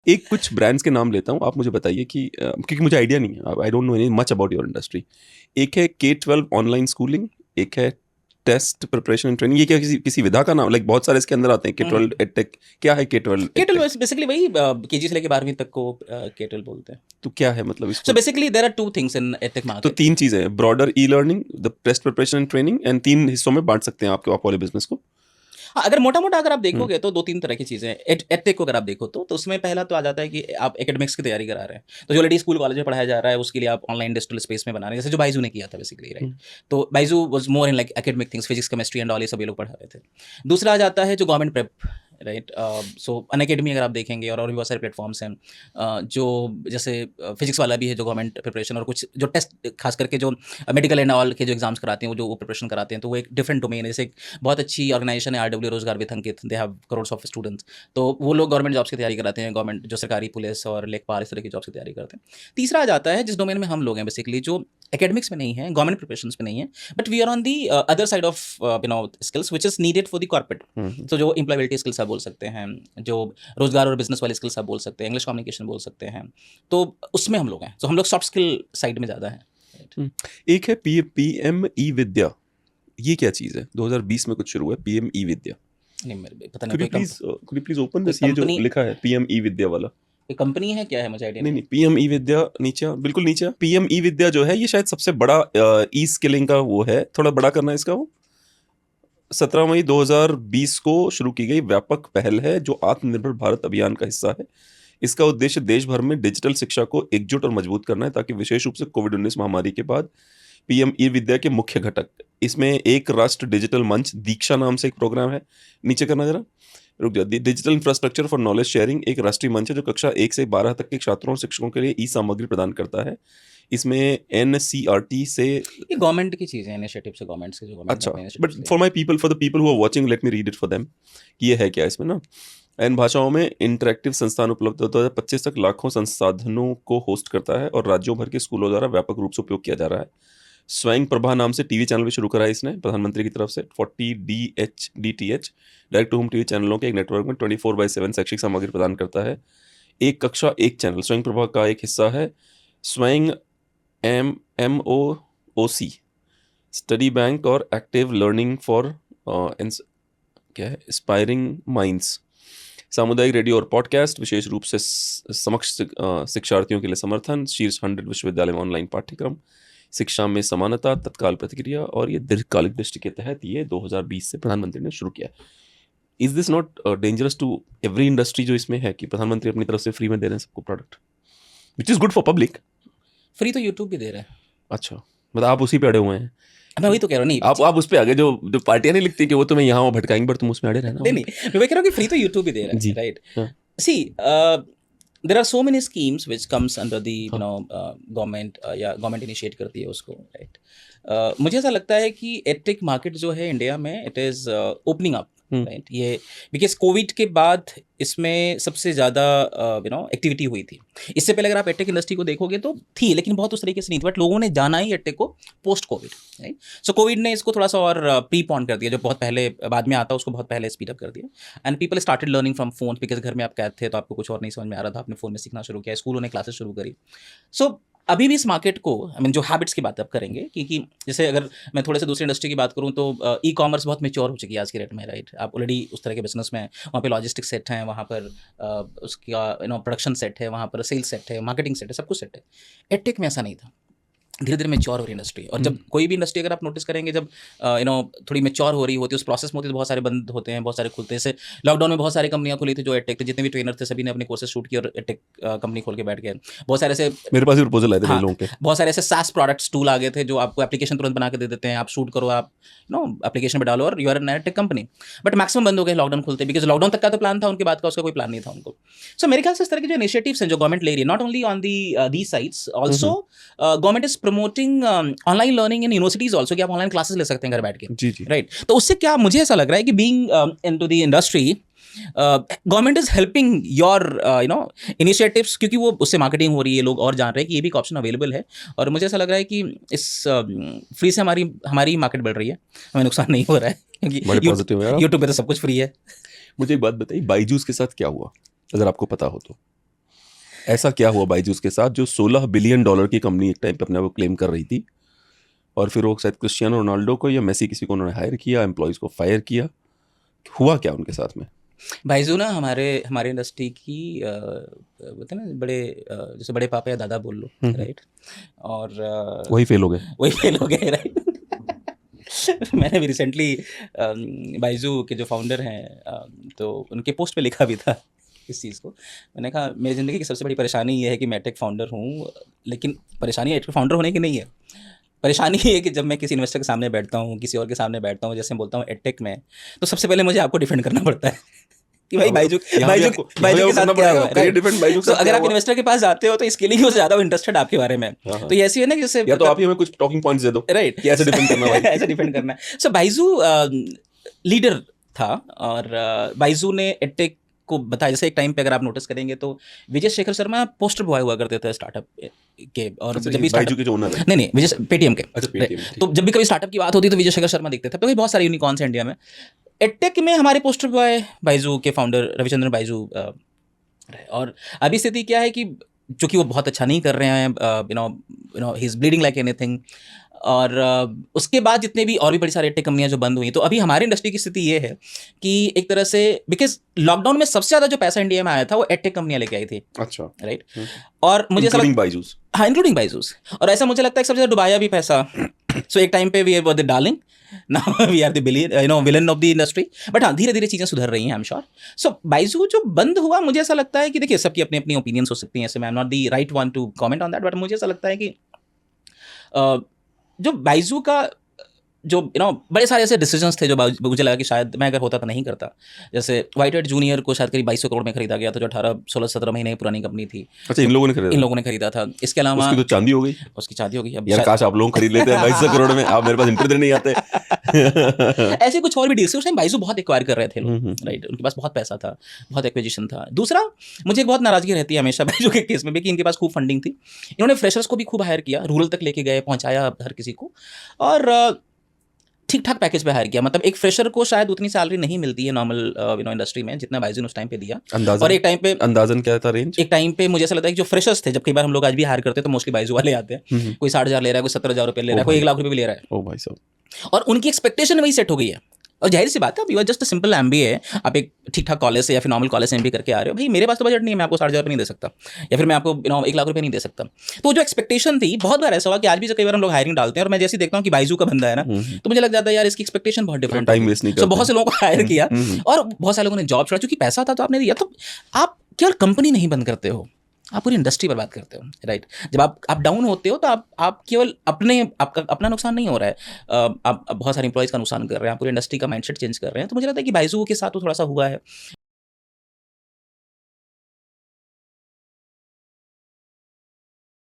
एक कुछ ब्रांड्स के नाम लेता हूँ, आप मुझे बताइए कि क्योंकि मुझे आइडिया नहीं है, I don't know any much about your industry. एक है K-12 ऑनलाइन स्कूलिंग, एक है टेस्ट प्रिपरेशन एंड ट्रेनिंग। ये क्या किसी विधा का नाम, लाइक बहुत सारे इसके अंदर आते हैं, K-12 एडटेक। क्या है K-12 केटल एडटेक? बेसिकली वही केजी से लेके 12वीं तक को केटल बोलते हैं। तो क्या है मतलब सो इसको? Basically there are two things in edtech तो मार्केट। 3 चीजें हैं, broader e learning, the test preparation and training, and 3 हिस्सों में बांट सकते हैं आपके आप वाले बिजनेस को। हाँ, अगर मोटा मोटा अगर आप हम्म, देखोगे तो 2-3 तरह की चीज़ें हैं। एडटेक को अगर आप देखो तो उसमें पहला तो आ जाता है कि आप एकेडमिक्स की तैयारी करा रहे हैं, तो जो ऑलरेडी स्कूल कॉलेज में पढ़ाया जा रहा है उसके लिए आप ऑनलाइन डिजिटल स्पेस में बना रहे हैं, जैसे जो बाइजू ने किया था बेसिकली, राइट। हम्म, तो Byju was more in like academic things, physics chemistry and all, ये सब ये लोग पढ़ा रहे थे। दूसरा आ जाता है जो गवर्नमेंट प्रेप, राइट। सो अनअकैडमी अगर आप देखेंगे और भी बहुत सारे प्लेटफॉर्म्स हैं, जो जैसे फिजिक्स वाला भी है जो गवर्नमेंट प्रिपरेशन, और कुछ जो टेस्ट खास करके जो मेडिकल एंड ऑल के जो एग्जाम्स कराते हैं वो जो वो प्रिपरेशन कराते हैं, तो वो एक डिफरेंट डोमेन है। जैसे एक बहुत अच्छी ऑर्गेनाइजेशन है आरडब्ल्यू रोजगार with Ankit, they have crores of students, तो वो लोग गवर्नमेंट जॉब्स की तैयारी कराते हैं, गवर्नमेंट जो सरकारी पुलिस और लेखपाल इस तरह की जॉब्स की तैयारी करते हैं। तीसरा आ जाता है जिस डोमेन में हम लोग हैं बेसिकली, जो एकेडमिक्स में नहीं है, गवर्नमेंट प्रिपरेशंस में नहीं है, but we are on the other side of skills which is needed for the corporate. Hmm, तो जो एम्प्लॉयबिलिटी स्किल्स आप बोल सकते हैं, जो रोजगार और बिजनेस वाले स्किल्स आप बोल सकते हैं, इंग्लिश कम्युनिकेशन बोल सकते हैं, तो उसमें हम लोग हैं। तो हम लोग सॉफ्ट स्किल साइड में ज़्यादा हैं। हम्म। एक है PM ई विद्या, ये क्या चीज़ है? 2020 में कुछ शुरू हुआ है PM ई विद्या। नहीं, मेरे पता नहीं, कुड यू प्लीज ओपन कोई दिस, ये जो कंपनी, लिखा है PM ई विद्या वाला? कोई कंपनी है क्या है, मुझे आइडिया नहीं नहीं नहीं, PM ई विद्या नीचे बिल्कुल नीचे। PM ई विद्या जो है ये शायद सबसे बड़ा ई स्किलिंग का वो है, थोड़ा बड़ा करना है इसका। वो 17 मई 2020 को शुरू की गई व्यापक पहल है जो आत्मनिर्भर भारत अभियान का हिस्सा है। इसका उद्देश्य देश भर में डिजिटल शिक्षा को एकजुट और मजबूत करना है, ताकि विशेष रूप से कोविड-19 महामारी के बाद PM ई विद्या के मुख्य घटक, इसमें एक राष्ट्र डिजिटल मंच दीक्षा नाम से एक प्रोग्राम है। नीचे करना जरा, रुक जाओ। Digital infrastructure for knowledge sharing एक राष्ट्रीय मंच है जो कक्षा 1 से 12 तक के छात्रों और शिक्षकों के लिए ई सामग्री प्रदान करता है। इसमें NCERT से, ये गवर्नमेंट की चीज़ है, इनिशिएटिव से गवर्नमेंट्स के, जो गवर्नमेंट ने अच्छा, अपने बट इनिशिएटिव्स लिए। For my people, for the people who are watching, let me read it for them कि ये है क्या इसमें ना। इन भाषाओं में इंटरेक्टिव संस्थान उपलब्ध है। 2025 तक लाखों संसाधनों को होस्ट करता है और राज्यों भर के स्कूलों द्वारा व्यापक रूप से उपयोग किया जा रहा है। स्वयं प्रभा नाम से टीवी चैनल भी शुरू करा है इसने प्रधानमंत्री की तरफ से। 40 DTH direct to home TV चैनलों के एक नेटवर्क में 24/7 शैक्षिक सामग्री प्रदान करता है। एक कक्षा एक चैनल स्वयं प्रभा का एक हिस्सा है। स्वयं MOOC स्टडी बैंक और एक्टिव लर्निंग फॉर क्या है, एस्पायरिंग माइंड्स। सामुदायिक रेडियो और पॉडकास्ट विशेष रूप से समक्ष शिक्षार्थियों के लिए समर्थन। शीर्ष 100 विश्वविद्यालय में ऑनलाइन पाठ्यक्रम। शिक्षा में समानता, तत्काल प्रतिक्रिया, और ये दीर्घकालिक दृष्टि के तहत ये 2020 से प्रधानमंत्री ने शुरू किया। Is this not dangerous to every industry जो इसमें है कि प्रधानमंत्री अपनी तरफ से फ्री में दे रहे हैं सबको product, which is good for public? Free तो यूट्यूब भी दे रहा है। अच्छा, मतलब आप उसी पे अड़े हुए हैं। मैं वही तो कह रहा हूँ, नहीं आप उस पे आगे, जो जो पार्टियां नहीं लिखती कि वो तुम्हें यहाँ भटकाएंगे, पर तुम उसमें अड़े रहना। नहीं, मैं वही कह रहा हूँ कि फ्री तो यूट्यूब भी दे रहा जी। है, राइट। हाँ, see, there are so many schemes which comes under the government, या गवर्नमेंट इनिशिएट करती है उसको, राइट। मुझे ऐसा लगता है कि एडटेक मार्केट जो है इंडिया में, it is opening up, right. ये बिकॉज कोविड के बाद इसमें सबसे ज़्यादा एक्टिविटी हुई थी। इससे पहले अगर आप एडटेक इंडस्ट्री को देखोगे तो थी, लेकिन बहुत उस तरीके से नहीं थी, बट लोगों ने जाना ही एडटेक को पोस्ट कोविड, राइट। सो कोविड ने इसको थोड़ा सा और प्री पॉन कर दिया, जो बहुत पहले बाद में आता उसको बहुत पहले स्पीड अप कर दिया। And people started learning from phone, because घर में आप कैद थे तो आपको कुछ और नहीं समझ में आ रहा था, आपने फ़ोन में सीखना शुरू किया, स्कूलों ने क्लासेस शुरू करी। सो अभी भी इस मार्केट को, आई मीन जो हैबिट्स की बात आप करेंगे, क्योंकि जैसे अगर मैं थोड़े से दूसरी इंडस्ट्री की बात करूं तो ई कॉमर्स बहुत मेच्योर हो चुकी है आज की डेट में, राइट। आप ऑलरेडी उस तरह के बिजनेस में, वहाँ पे लॉजिस्टिक्स सेट हैं, वहाँ पर उसका प्रोडक्शन सेट है, वहाँ पर सेल्स सेट है, मार्केटिंग सेट है, सब कुछ सेट है। एडटेक में ऐसा नहीं था। धीरे धीरे मेच्योर हो रही इंडस्ट्री, और जब कोई भी इंडस्ट्री अगर आप नोटिस करेंगे, जब थोड़ी मेच्योर हो रही होती है, उस प्रोसेस में होती है, तो बहुत सारे बंद होते हैं, बहुत सारे खुलते हैं। जैसे लॉकडाउन में बहुत सारी कंपनियां खुली थी जो एडटेक थे, जितने भी ट्रेनर थे सभी ने अपने कोर्सेज शूट किए और एडटेक कंपनी खोल के बैठ गए। बहुत सारे ऐसे, मेरे पास भी प्रपोजल आए थे कई हाँ, लोगों के। बहुत सारे ऐसे सास प्रोडक्ट्स टूल आ गए थे जो आपको एप्लीकेशन तुरंत बना के दे देते हैं, आप शूट करो, आप एप्लीकेशन में डालो और you are an edtech company. But maximum बंद हो गए लॉकडाउन खुलते, बिकॉज लॉकडाउन तक का तो प्लान था, उनके बाद का उसका कोई प्लान नहीं था उनको। सो मेरे ख्याल से इस तरह के जो इनिशिएटिव्स हैं जो गवर्नमेंट ले रही है, not only on the sites, also government is promoting online learning in universities also, कि आप ऑनलाइन क्लासेस ले सकते हैं घर बैठ के, जी जी। राइट। तो उससे क्या मुझे ऐसा लग रहा है कि being into the industry, government is helping your initiatives, क्योंकि वो उससे मार्केटिंग हो रही है, लोग और जान रहे हैं कि ये भी एक ऑप्शन अवेलेबल है। और मुझे ऐसा लग रहा है कि इस फ्री से हमारी मार्केट बढ़ रही है, हमें नुकसान नहीं हो रहा है, क्योंकि पॉजिटिव है आप। यूट्यूब पे तो सब कुछ फ्री है। मुझे एक बात बताइए, बाइजूस के साथ क्या हुआ, अगर आपको पता हो तो? ऐसा क्या हुआ बायजूस के साथ जो $16 बिलियन की कंपनी एक टाइम पे अपने आप को क्लेम कर रही थी, और फिर वो शायद क्रिस्टियानो रोनाल्डो को या मेसी किसी को उन्होंने हायर किया, एम्प्लॉयज़ को फायर किया, हुआ क्या उनके साथ में? बाइजू ना हमारे हमारे इंडस्ट्री की बोलते हैं ना बड़े जैसे बड़े पापा या दादा बोल लो, राइट? और वही फेल हो गए। वही फेल हो गए, राइट? मैंने भी रिसेंटली बाइजू के जो फाउंडर हैं तो उनके पोस्ट पे लिखा भी था इस चीज़ को। मैंने कहा मेरी ज़िंदगी की सबसे बड़ी परेशानी ये है कि मैं टेक फाउंडर हूँ, लेकिन परेशानी टेक फाउंडर होने की नहीं है। परेशानी ये है कि जब मैं किसी इन्वेस्टर के सामने बैठता हूँ, किसी और के सामने बैठता हूँ, जैसे मैं बोलता हूँ एडटेक में, तो सबसे पहले मुझे आपको डिफेंड करना पड़ता है कि भाई बाइजू के साथ क्या हुआ है, right? तो अगर आप इन्वेस्टर के पास जाते हो तो इसके लिए वो ज़्यादा इंटरेस्टेड आपके बारे में। तो ये ऐसी है ना कि जैसे या तो आप ही हमें कुछ टॉकिंग पॉइंट्स दे दो, राइट, कि ऐसे डिफेंड करना भाई। ऐसे डिफेंड करना है। सो बाइजू लीडर था, और बाइजू ने एडटेक को बताया। जैसे एक टाइम पे अगर आप नोटिस करेंगे तो विजय शेखर शर्मा पोस्टर बॉय हुआ करते थे स्टार्टअप के, और जब भी बायजू के जो ओनर है, नहीं विजय पेटीएम के, अच्छा पेटीएम, तो जब भी कभी स्टार्टअप की बात होती तो विजय शेखर शर्मा दिखते थे। तो बहुत सारे यूनिकॉर्न्स हैं इंडिया में। एडटेक में हमारे पोस्टर बॉय बाइजू के फाउंडर रविचंद्रन बाइजू रहे। और अभी स्थिति क्या है कि चूंकि वो बहुत अच्छा नहीं कर रहे हैं, you know he is bleeding like anything, और उसके बाद जितने भी और भी बड़ी सारी टेक कंपनियां जो बंद हुई, तो अभी हमारी इंडस्ट्री की स्थिति ये है कि एक तरह से बिकॉज लॉकडाउन में सबसे ज़्यादा जो पैसा इंडिया में आया था वो एडटेक कंपनियां लेके आई थी। अच्छा, राइट। और मुझे इंक्लूडिंग बायजूस, हाँ इंक्लूडिंग बाइजूस, और ऐसा मुझे लगता है कि सबसे ज़्यादा डुबाया भी पैसा। सो एक टाइम पे we were the darling, now we are the villain of the industry. But हाँ धीरे धीरे चीज़ें सुधर रही हैं, I am sure. So Byju's जो बंद हुआ, मुझे ऐसा लगता है कि देखिए सबकी अपनी अपनी ओपिनियंस हो सकती हैं, ऐसे मैं am not the right one two comment on that, but मुझे ऐसा लगता है कि जो बाइजू का जो बड़े सारे ऐसे डिसीजंस थे जो मुझे लगा कि शायद मैं अगर होता तो नहीं करता। जैसे व्हाइट हेड जूनियर को शायद करीब 2200 करोड़ में खरीदा गया था, जो 18-16-17 महीने पुरानी कंपनी थी। अच्छा, इन लोगों ने खरीदा था। इसके अलावा उसकी तो चांदी हो गई, उसकी चांदी हो गई। अब यार काश आप लोग खरीद लेते हैं 2200 करोड़ में, आप मेरे पास इंटरव्यू नहीं आते। ऐसे कुछ और भी डील्स उस टाइम बाइजू बहुत एक्वायर कर रहे थे लोग, राइट। उनके पास बहुत पैसा था, बहुत एक्विजिशन था। दूसरा मुझे एक बहुत नाराजगी रहती है हमेशा बाइजू के केस में भी कि इनके पास खूब फंडिंग थी। इन्होंने फ्रेशर्स को भी खूब हायर किया, रूरल तक लेके गए, पहुंचाया हर किसी को, और ठीक ठाक पैकेज पे हायर किया। मतलब एक फ्रेशर को शायद उतनी सैलरी नहीं मिलती है नॉर्मल इंडस्ट्री में जितना बाइजू ने उस टाइम पे दिया। और एक टाइम पे अंदाजन क्या था रेंज? एक टाइम पे मुझे ऐसा लगता है कि जो फ्रेशर्स थे, जब कई बार हम लोग आज भी हायर करते हैं तो मोस्टली बाइजू वाले आते हैं। कोई 60,000 ले रहा है, कोई 70,000 रुपये ले रहा है, कोई 1 लाख रुपये भी ले रहा है। ओ भाई साहब। और उनकी एक्सपेक्टेशन वही सेट हो गई है। और जाहिर सी बात है, you are just a simple MBA, आप एक ठीक ठाक कॉलेज से या फिर नॉर्मल कॉलेज से MBA करके आ रहे हो, भाई मेरे पास तो बजट नहीं है, मैं आपको 60,000 रुपये नहीं दे सकता, या फिर मैं आपको 1 लाख रुपये नहीं दे सकता। तो जो एक्सपेक्टेशन थी, बहुत बार ऐसा हुआ कि आज भी कई बार हम लोग हायरिंग डालते हैं और मैं जैसे देखता हूँ कि बाइजू का बंदा है ना, तो मुझे लग जाता है यार इसकी एक्सपेक्टेशन बहुत डिफरेंट, टाइम वेस्ट नहीं करते। बहुत से लोगों को हायर किया और बहुत सारे लोगों ने जॉब छोड़ा, क्योंकि पैसा था तो आपने दिया। तो आप केवल कंपनी नहीं बंद करते हो, आप पूरी इंडस्ट्री बर्बाद करते हो, राइट। जब आप डाउन होते हो तो आप केवल आपका अपना नुकसान नहीं हो रहा है, आप बहुत सारे एम्प्लॉइज़ का नुकसान कर रहे हैं, आप पूरी इंडस्ट्री का माइंडसेट चेंज कर रहे हैं। तो मुझे लगता है कि बाइजू के साथ तो थोड़ा सा हुआ है।